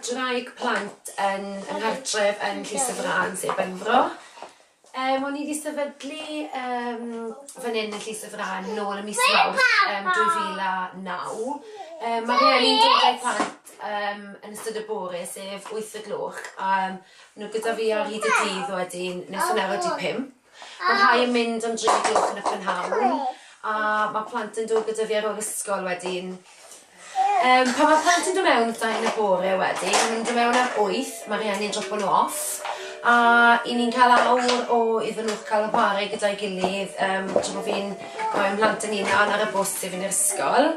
draig plant yn nghartref yn Llysyfran, sef Benfro. O'n i wedi sefydlu fan hyn yn Llysyfran nôl y mis Mawrth 2009. Mae rhieni'n dod â'i plant yn ystod y bore, sef 8 y gloch. Nhw gyda fi ar hyd y dydd wedyn nes yn erod i 5. Mae rhai yn mynd am 3 gloch yn y prynhawn. A mae plant yn dod gyda fi ar ôl ysgol wedyn. Pan mae plant yn dod mewn 2 y bore wedyn, yn dod mewn ar 8, mae rhieni'n dropo nhw off. A i ni'n cael awr o iddyn nhw'ch cael y pare gyda'i gilydd tra bod fi'n rhoi'n plant yn unan ar y bws i fynd i'r ysgol.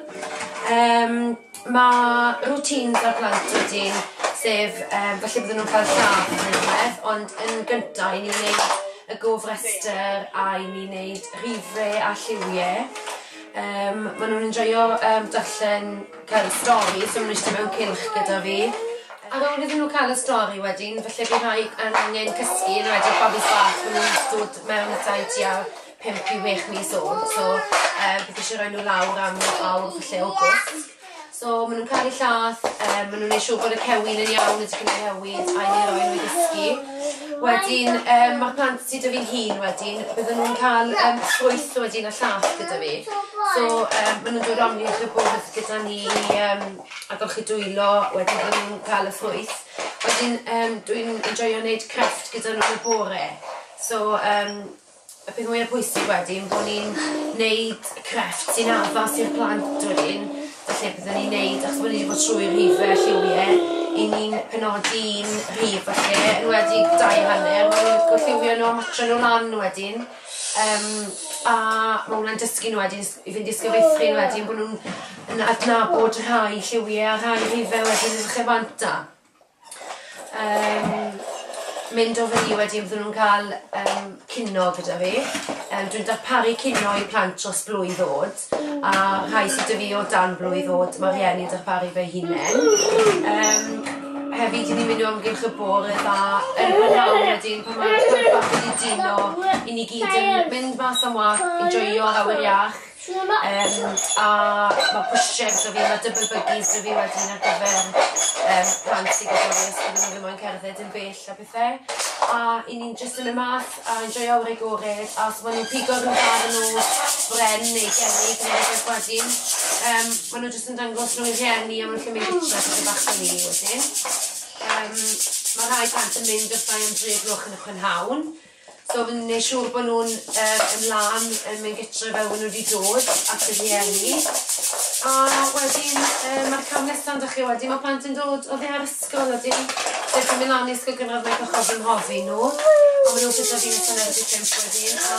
Mae routines ar plant wedyn, sef felly bydden nhw'n cael lladd yn unwaith, ond yn gyntaf i ni'n gwneud y gofrester a i ni'n gwneud rhifau a lliwiau. Maen nhw'n enjoyo darllen cael stori, so maen nhw'n eistedd mewn cylch gyda fi. Ar ôl iddyn nhw cael y stori wedyn, felly bydd rhai yn angen cysgu yn wedi babis bach, maen nhw'n dod mewn y tai tua 5 i 6 mis oed, so bydd eisiau rhoi nhw lawr am awr felly o gwsg. So maen nhw'n cael eu llath, maen nhw'n gwneud siŵr bod y cewin yn iawn wedi gwneud newid a i ni roi nhw i gysgu. Wedyn, mae'r plant sydd â fi'n hun wedyn, bydden nhw'n cael ffrwyth wedyn a llath gyda fi. So, maen nhw'n dod omni'ch y bwrdd gyda ni a golchi dwylo, wedyn bydden nhw'n cael y ffrwyth. Wedyn, dwi'n enjoyo wneud crefft gyda nhw'n y bore. So, y peth mwyaf pwysig wedyn, bod ni'n wneud crefft sy'n addas i'r plant wedyn. Felly, bydden ni'n wneud, achos bod ni wedi bod trwy'r rhifau lliwiau, i ni'n penodi un rhif felly, yn wedi 2 hanner, mae'n gwrthywio nhw a matra nhw lan wedyn. A mae hwnna'n dysgu nhw wedyn, i fynd i ysgyfeithri nhw wedyn, bod nhw'n adnabod rhai lliwiau a rhai rhifau wedyn yn chefanta. Mynd o fyny wedyn, bydden nhw'n cael cino gyda fi. Dwi'n darparu cino i plant dros blwydd oed, a rhai sydd â fi o dan blwydd oed, mae rhieni'n darparu fe hunain. Hefyd, i ni'n mynd o amgylch y bore dda yn prynhawn wedyn, pan mae'r plant bach wedi dino, i ni gyd yn mynd mas am wak, enjoyo awyr iach. A mae push-ups o fi, mae double buggies o fi wedyn ar gyfer plant sydd gyda fi os bydden nhw ddim o'n cerdded yn bell a bethau. A i ni'n jyst yn y math a enjoyo awyr agored, a os maen nhw'n pigo rhywun ar nhw bren neu gerrig neu rhywbeth wedyn, maen nhw jyst yn dangos nhw'n rhieni a maen nhw'n mynd gytra gyda bach yn ni wedyn. Mae rhai plant yn mynd wrthau am 3 gloch yn y prynhawn. So fi'n gwneud siŵr bod nhw'n ymlaen yn mynd gytra fel bod nhw wedi dod at y rhieni. A wedyn, mae'r cam nesaf ydych chi wedyn, mae plant yn dod o ddi ar ysgol wedyn. Sef yn mynd lan i ysgol gynradd mae cychod yn hoffi nhw. A maen nhw'n gyda fi nes yn erdi 5 wedyn. A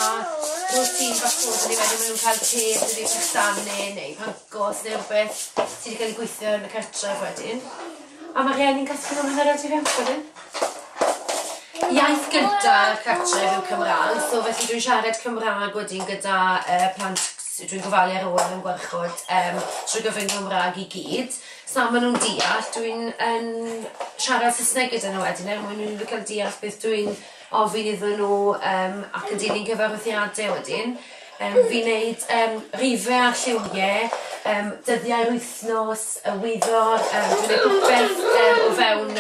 routine bach bod yn ei wedyn, maen nhw'n cael peth ydi pechdanau neu pancos neu rhywbeth sydd wedi cael ei gweithio yn y cartref wedyn. A mae rhieni'n casglu nhw'n hanner erdi 5 wedyn. Iaith gyda'r cartref yw Cymraeg, so felly dwi'n siarad Cymraeg wedyn gyda plant dwi'n gofalu ar ôl yn gwarchod trwy gyfrwng Cymraeg i gyd. So maen nhw'n deall, dwi'n siarad Saesneg gyda nhw wedyn, mwyn nhw'n cael deall beth dwi'n ofyn iddyn nhw ac yn dilyn cyfarwyddiadau wedyn. Fi'n gwneud rhifau a lliwiau, dyddiau'r wythnos, y wyddor, dwi'n gwneud rhywbeth o fewn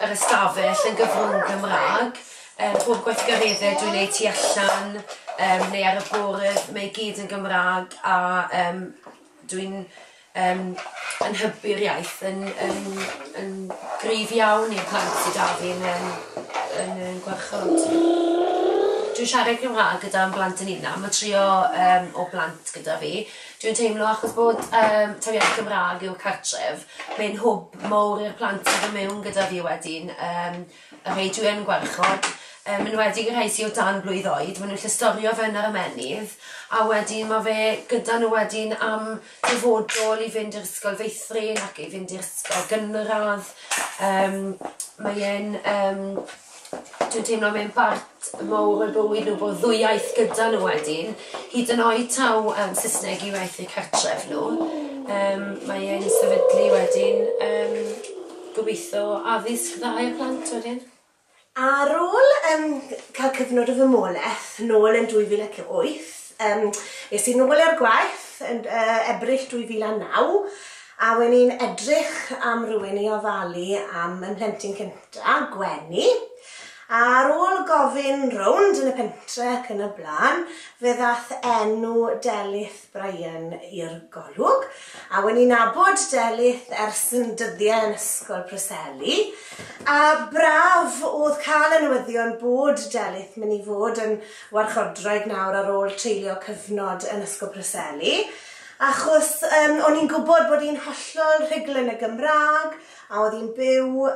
yr ystafell yn gyfrwng Gymraeg. Pob gweithgareddau dwi'n gwneud tu allan neu ar y bwrdd, mae gyd yn Gymraeg a dwi'n hybu'r iaith yn gryf iawn i'r plant sydd â fi yn gwarchod. Dwi'n siarad Cymraeg gyda'n blant yn unan, mae trio o blant gyda fi. Dwi'n teimlo achos bod TWF Gymraeg yw'r cartref, mae'n hwb mawr i'r plant sydd yn mewn gyda fi wedyn, y rhai dwi yn gwarchod. Mae'n wedi rhai sydd o dan blwydd oed, maen nhw'n llystorio fe yn yr ymennydd, a wedyn mae fe gyda nhw wedyn am dyfodol i fynd i'r ysgol feithrin ac i fynd i'r ysgol gynradd. Dwi'n teimlo mewn part mawr o bywyd nhw bod 2 iaith gyda nhw wedyn, hyd yn oed taw Saesneg i waith eu cartref nhw. Mae'n sefydlu wedyn gobeithio addysg dda i'r plant wedyn. Ar ôl cael cyfnod o fymolaeth nôl yn 2008, es i nôl i'r gwaith yn Ebrill 2009, A wedyn ni'n edrych am rhywun i ofalu am yn plentyn cynta, Gwenu. A ar ôl gofyn rownd yn y pentre ac yn y blaen, fe ddath enw Delyth Bryan i'r golwg. A wedyn ni'n nabod Delyth ers yn dyddiau yn ysgol Preseli. A braf oedd cael y newyddion bod Delyth mynd i fod yn warchodroedd nawr ar ôl treulio cyfnod yn ysgol Preseli. Achos o'n i'n gwybod bod hi'n hollol rhugl yn y Gymraeg, a oedd hi'n byw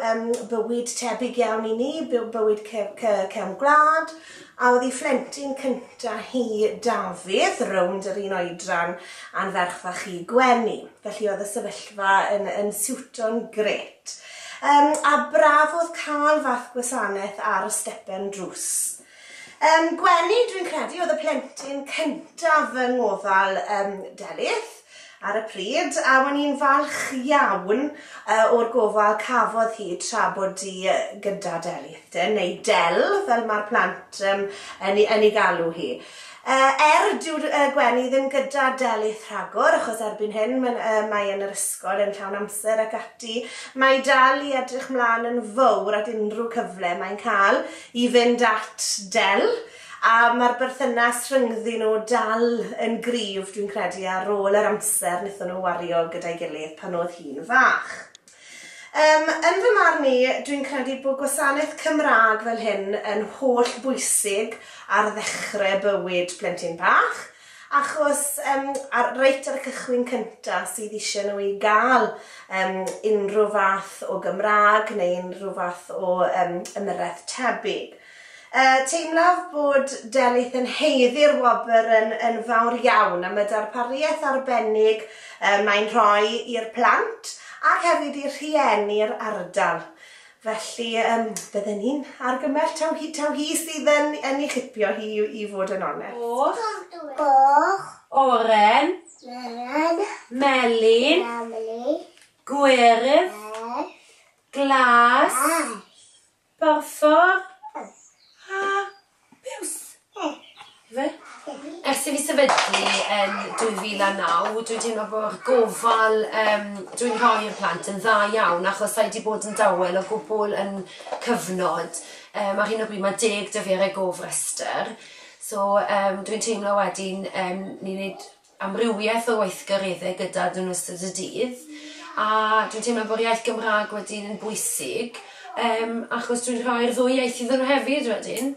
bywyd tebyg iawn i ni, bywyd cefn gwlad, a oedd hi phlentyn cynta hi Dafydd, rownd yr un oedran, a'n ferch fach hi Gwenu. Felly oedd y sefyllfa yn siwto'n gret. A braf oedd cael fath gwasanaeth ar y stepen drws. Gwenu, dwi'n credu, oedd y plentyn cyntaf yng ngofal Delyth ar y pryd, a wnawn ni'n falch iawn o'r gofal cafodd hi tra bod hi gyda Delyth, neu Del, fel mae'r plant yn ei galw hi. Dyw Gwenu ddim gyda Delyth rhagor, achos erbyn hyn mae yn yr ysgol yn llawn amser ac ati. Mae dal i edrych mlaen yn fawr at unrhyw cyfle mae'n cael i fynd at Del. A mae'r berthynas rhyngddyn nhw dal yn gryf, dwi'n credu, ar ôl yr amser wnaethon nhw wario gyda'i gilydd pan oedd hi'n fach. Yn fy marn i, dwi'n credu bod gwasanaeth Cymraeg fel hyn yn holl bwysig ar ddechrau bywyd plentyn bach, achos reit ar y cychwyn cyntaf sydd eisiau nhw i gael unrhyw fath o Gymraeg neu unrhyw fath o ymyrraeth tebyg. Teimlaf bod Delyth yn heiddi'r Gwobr yn fawr iawn am y darpariaeth arbennig mae'n rhoi i'r plant ac hefyd i'r rhieni'r ardal. Felly bydden ni'n argymell taw hi sydd yn ei chipio hi i fod yn onest. Boch. Oren. Melyn. Gwyrdd. Glas. Borffor. Piws. Fe? Ers i fi sefydlu yn 2009, dwi'n teimlo bod gofal dwi'n rhoi'r plant yn dda iawn achos rhaid i bod yn dawel o gwbl yn cyfnod. Ar hyn o bryd mae 10 dyfu ar y gofrester. So dwi'n teimlo wedyn ni'n gwneud amrywiaeth o weithgareddau gyda dyn nhw ystod y dydd. A dwi'n teimlo bod iaith Gymraeg wedyn yn bwysig achos dwi'n rhoi'r ddwy iaith iddyn nhw hefyd wedyn.